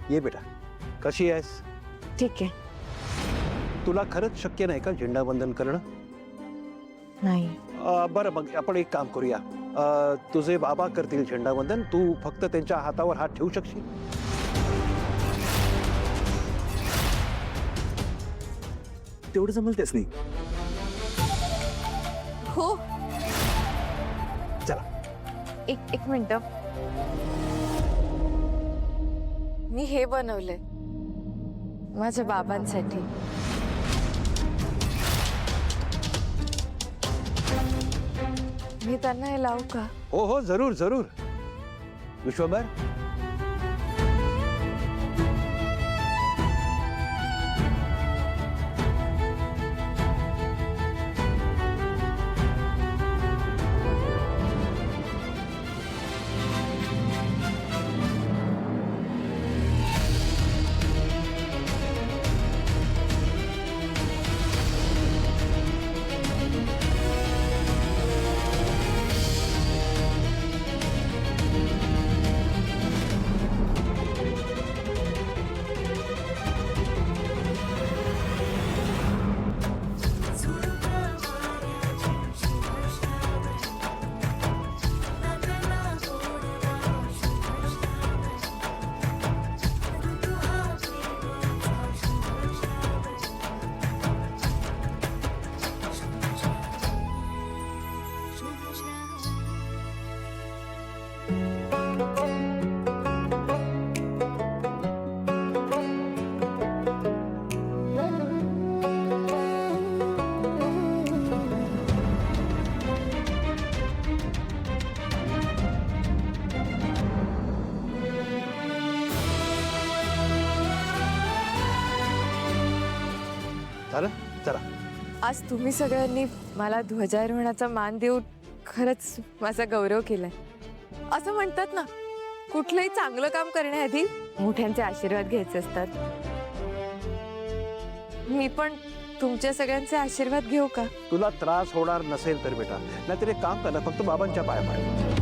ये बेटा, कशी आहेस? ठीक आहे. तुला खरंच शक्य नाही का झेंडावंदन करणं? नाही. बरं, मग आपण एक काम करूया. तुझे बाबा करतील झेंडावंदन, तू फक्त त्यांच्या हातावर हात ठेवू शकशील? तेवढं जमल त्याच नाही. हो. चला. एक मिनिट. मी हे बनवलंय माझ्या बाबांसाठी. मी त्यांना हे लावू का? हो हो, जरूर जरूर. विश्वंभर, झालं? चला. आज तुम्ही सगळ्यांनी मला ध्वजारोहणाचा मान देऊन खरंच माझा गौरव केलाय. असं म्हणतात ना, कुठलंही चांगलं काम करण्याआधी मोठ्यांचे आशीर्वाद घ्यायचे असतात. मी पण तुमच्या सगळ्यांचे आशीर्वाद घेऊ का? तुला त्रास होणार नसेल तर बेटा, नाहीतर एक काम कर ना, फक्त बाबांच्या पाया पाड.